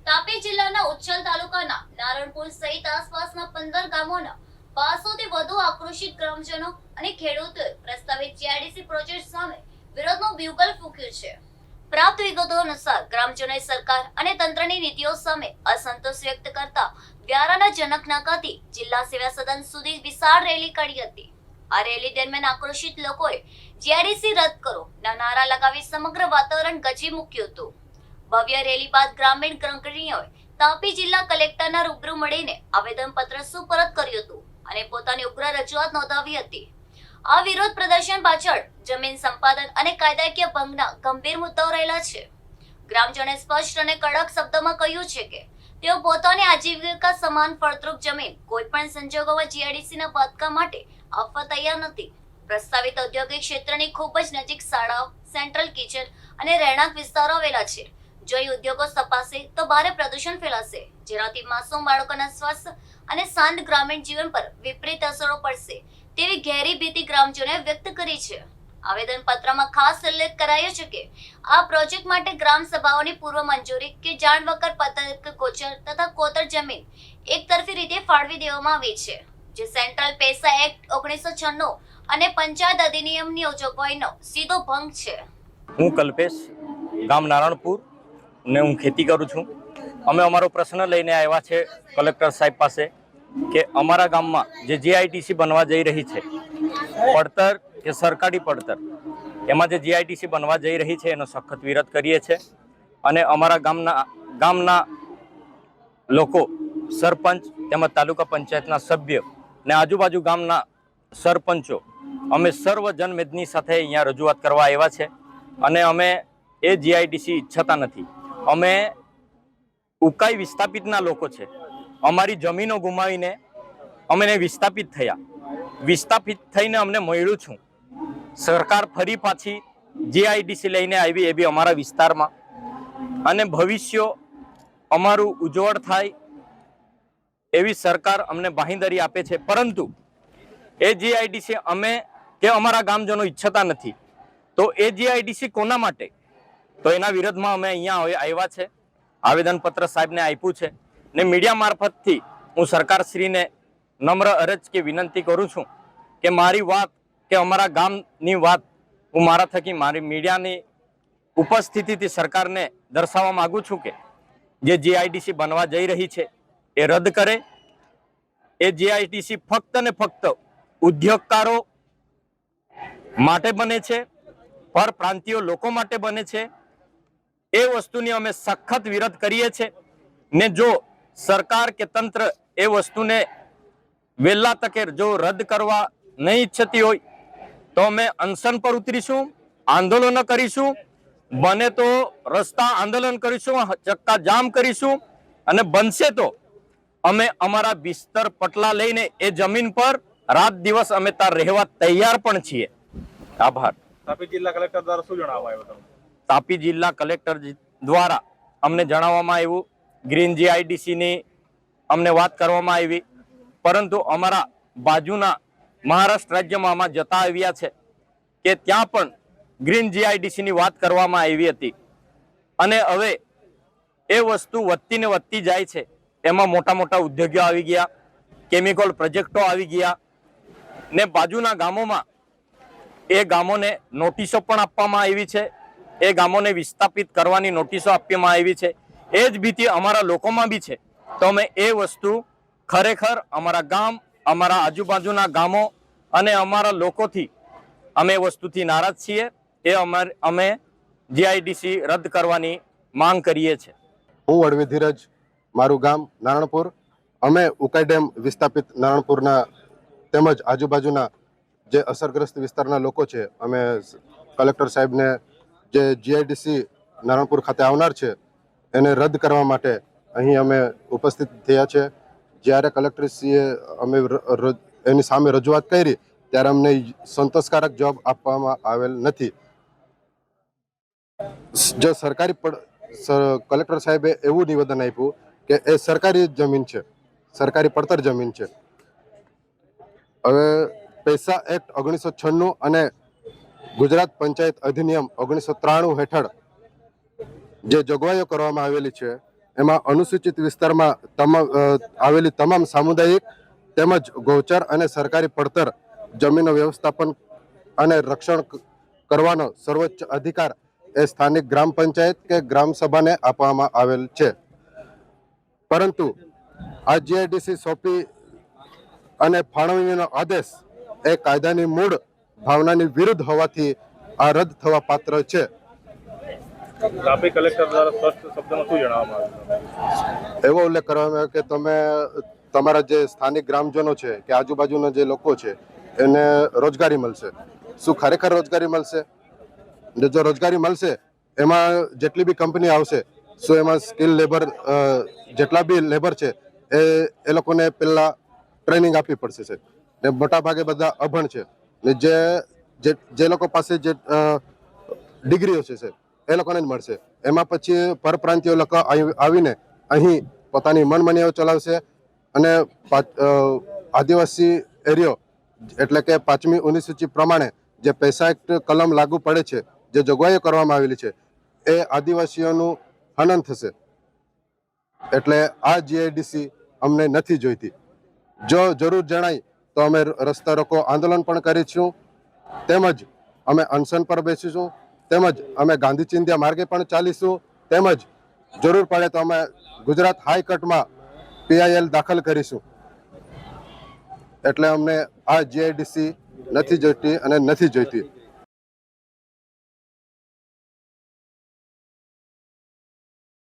તાપી જિલ્લાના ઉચ્છલ તાલુકાના નારણપુર સહિત આસપાસના 15 ગામોના 500 થી વધુ આક્રોશિત ગ્રામજનો અને ખેડૂતોએ પ્રસ્તાવિત જીઆઈડીસી પ્રોજેક્ટ સામે વિરોધનો બ્યુગલ ફૂંક્યો છે। પ્રાપ્ત વિગતો અનુસાર ગ્રામજનોએ સરકાર અને તંત્રની નીતિઓ સામે અસંતોષ વ્યક્ત કરતા વ્યારાના જનકનાકાથી જિલ્લા સેવા સદન સુધી વિશાળ રેલી કાઢી હતી। આ રેલી દરમિયાન આક્રોશિત લોકોએ જીઆઈડીસી રદ કરો ના નારા લગાવી સમગ્ર વાતાવરણ ગજી મૂક્યું હતું। ભવ્ય રેલી બાદ ગ્રામીણ અગ્રણીઓએ તાપી જિલ્લા કલેક્ટરના રૂબરૂ મળીને આવેદનપત્ર સુપરત કર્યું હતું અને પોતાની ઉગ્ર રજૂઆત નોંધાવી હતી। આ વિરોધ પ્રદર્શન પાછળ જમીન સંપાદન અને કાયદાકીય ભંગના ગંભીર મુદ્દાઓ રહેલા છે। ગ્રામજનોએ સ્પષ્ટ અને કડક શબ્દોમાં કહ્યું છે કે તેઓ પોતાની આજીવિકા સમાન ફળદ્રુપ જમીન કોઈ પણ સંજોગોમાં જીઆઈડીસીના બાંધકામ માટે આપવા તૈયાર નથી। પ્રસ્તાવિત ઔદ્યોગિક ક્ષેત્રની ખૂબ જ નજીક શાળાઓ, સેન્ટ્રલ કિચન અને રહેણાંક વિસ્તારો આવેલા છે। જો અહીં ઉદ્યોગો સ્થપાશે તો ભારે પ્રદૂષણ ફેલાશે, જેનાથી માસૂમ બાળકોના સ્વાસ્થ્ય અને શાંત ગ્રામીણ જીવન પર વિપરીત અસરો પડશે તેવી ગહેરી ભીતિ ગ્રામજનોએ વ્યક્ત કરી છે। આવેદનપત્રમાં ખાસ ઉલ્લેખ કરાયો છે કે આ પ્રોજેક્ટ માટે ગ્રામ સભાઓની પૂર્વ મંજૂરી કે જાણ વગર પત્રક ગોચર તથા કોતર જમીન એકતરફી રીતે ફાળવી દેવામાં આવી છે, જે સેન્ટ્રલ પૈસા એક્ટ 1996 અને પંચાયત અધિનિયમની જોગવાઈનો સીધો ભંગ છે। હું કલ્પેશ, ગામ નારણપુર ને હું ખેતી કરું છું। અમે અમારો પ્રશ્ન લઈને આવ્યા છે કલેક્ટર સાહેબ પાસે કે અમારા ગામમાં જે જીઆઈડીસી બનવા જઈ રહી છે, પડતર કે સરકારી પડતર, એમાં જે જીઆઈડીસી બનવા જઈ રહી છે એનો સખત વિરોધ કરીએ છીએ અને અમારા ગામના લોકો, સરપંચ તેમજ તાલુકા પંચાયતના સભ્ય ને આજુબાજુ ગામના સરપંચો અમે સર્વ જનમેદની સાથે અહીંયા રજૂઆત કરવા આવ્યા છે અને અમે એ જીઆઈડીસી ઈચ્છતા નથી। અમે ઉકાઈ વિસ્થાપિતના લોકો છે। અમારી જમીનો ગુમાવીને અમે વિસ્થાપિત થયા। વિસ્થાપિત થઈને અમને મળ્યું છું। સરકાર ફરી પાછી જીઆઈડીસી લઈને આવી એ બી અમારા વિસ્તારમાં અને ભવિષ્ય અમારું ઉજ્જવળ થાય એવી સરકાર અમને બાંહેધરી આપે છે, પરંતુ એ જીઆઈડીસી અમે કે અમારા ગામજનો ઈચ્છતા નથી। તો એ જીઆઈડીસી કોના માટે? તો એના વિરોધમાં અમે અહીંયા આવ્યા છે, આવેદનપત્ર સાહેબને આપ્યું છે ને મીડિયા મારફતથી હું સરકારશ્રીને નમ્ર અરજ કે વિનંતી કરું છું કે મારી વાત કે અમારા ગામની વાત હું મારા થકી મારી મીડિયાની ઉપસ્થિતિથી સરકારને દર્શાવવા માગું છું કે જે જીઆઈડીસી બનવા જઈ રહી છે એ રદ કરે। એ જીઆઈડીસી ફક્ત ને ફક્ત ઉદ્યોગકારો માટે બને છે, પરપ્રાંતીય લોકો માટે બને છે। એ વસ્તુની અમે સખત વિરોધ કરીએ છીએ ને જો સરકાર કે તંત્ર એ વસ્તુને વહેલા તકે જો રદ કરવા નહીં ઈચ્છતી હોય તો અમે અનશન પર ઉતરીશું, આંદોલનો કરીશું, બને તો રસ્તા આંદોલન કરીશું, ચક્કા જામ કરીશું અને બનશે તો અમે અમારા બિસ્તર પટલા લઈને એ જમીન પર રાત દિવસ અમે ત્યાં રહેવા તૈયાર પણ છીએ। આભાર। તાપી જિલ્લા કલેક્ટર દ્વારા શું જણાવવામાં આવ્યું તમને? તાપી જિલ્લા કલેક્ટર દ્વારા અમને જણાવવામાં આવ્યું ગ્રીન જીઆઈડીસીની અમને વાત કરવામાં આવી, પરંતુ અમારા બાજુના મહારાષ્ટ્ર રાજ્યમાં આમાં જતા આવ્યા છે કે ત્યાં પણ ગ્રીન જીઆઈડીસીની વાત કરવામાં આવી હતી અને હવે એ વસ્તુ વધતી ને વધતી જાય છે। એમાં મોટા મોટા ઉદ્યોગો આવી ગયા, કેમિકલ પ્રોજેક્ટો આવી ગયા ને બાજુના ગામોમાં એ ગામોને નોટિસો પણ આપવામાં આવી છે, એ ગામોને વિસ્થાપિત કરવાની નોટિસો આપવામાં આવી છે। એ જ ભીતિ અમારા લોકોમાં બી છે। તો અમે એ વસ્તુ ખરેખર અમારા ગામ, અમારા આજુબાજુના ગામો અને અમારા લોકોથી અમે એ વસ્તુથી નારાજ છીએ। એ અમે જીઆઈડીસી રદ કરવાની માંગ કરીએ છીએ। હું વડવી ધીરજ, મારું ગામ નારણપુર। અમે ઉકાઈ ડેમ વિસ્થાપિત નારણપુરના તેમજ આજુબાજુના જે અસરગ્રસ્ત વિસ્તારના લોકો છે, અમે કલેક્ટર સાહેબને જે જીઆઈડીસી નારણપુર ખાતે આવનાર છે એને રદ કરવા માટે અહીં અમે ઉપસ્થિત થયા છે। જ્યારે કલેક્ટરશ્રીએ અમે એની સામે રજૂઆત કરી ત્યારે અમને સંતોષકારક જવાબ આપવામાં આવેલ નથી। જો કલેક્ટર સાહેબે એવું નિવેદન આપ્યું કે એ સરકારી જમીન છે, સરકારી પડતર જમીન છે। હવે પૈસા એક્ટ 1996 અને ગુજરાત પંચાયત અધિનિયમ 1993 હેઠળ જે જોગવાઈઓ કરવામાં આવેલી છે એમાં અનુસૂચિત વિસ્તારમાં આવેલી તમામ સામુદાયિક તેમજ ગૌચર અને સરકારી પડતર જમીનનું વ્યવસ્થાપન અને રક્ષણ કરવાનો સર્વોચ્ચ અધિકાર એ સ્થાનિક ગ્રામ પંચાયત કે ગ્રામ સભાને આપવામાં આવેલ છે. પરંતુ આ જીઆઈડીસી સોંપી અને ફાળવણીનો આદેશ એ કાયદાની મૂળ ભાવનાની વિરુદ્ધ હોવાથી આ રદ થવા પાત્ર છે. ટ્રાફિક કલેક્ટર દ્વારા સ્પષ્ટ શબ્દમાં શું જણાવવામાં આવ્યું? એવો ઉલ્લેખ કરવામાં આવ્યો કે તમે તમારા જે સ્થાનિક ગ્રામજનો છે કે આજુબાજુના જે લોકો છે એને રોજગારી મળશે. શું ખરેખર રોજગારી મળશે? જો રોજગારી મળશે એમાં જેટલી બી કંપની આવશે, શું એમાં સ્કિલ લેબર જેટલા બી લેબર છે એ લોકોને પહેલાં ટ્રેનિંગ આપવી પડશે છે. ને મોટા ભાગે બધા અભણ છે ને જે લોકો પાસે જે ડિગ્રીઓ છે એ લોકોને જ મળશે. એમાં પછી પરપ્રાંતિયો લોકો આવીને અહીં પોતાની મનમાનીઓ ચલાવશે અને આદિવાસી એરિયો એટલે કે 5મી અનુસૂચિ પ્રમાણે જે પૈસા એક્ટ કલમ લાગુ પડે છે, જે જોગવાઈઓ કરવામાં આવેલી છે એ આદિવાસીઓનું હનન થશે. એટલે આ જીઆઈડીસી અમને નથી જોઈતી. જો જરૂર જણાય તો અમે રસ્તા રોકો આંદોલન પણ કરીશું, તેમજ અમે અનશન પર બેસીશું, તેમજ અમે ગાંધી ચિંધ્યા માર્ગે પણ ચાલીશું, તેમજ જરૂર પડે તો અમે ગુજરાત હાઈકોર્ટમાં PIL દાખલ કરીશું. એટલે અમને આ જીઆઈડીસી નથી જોઈતી અને નથી જોઈતી.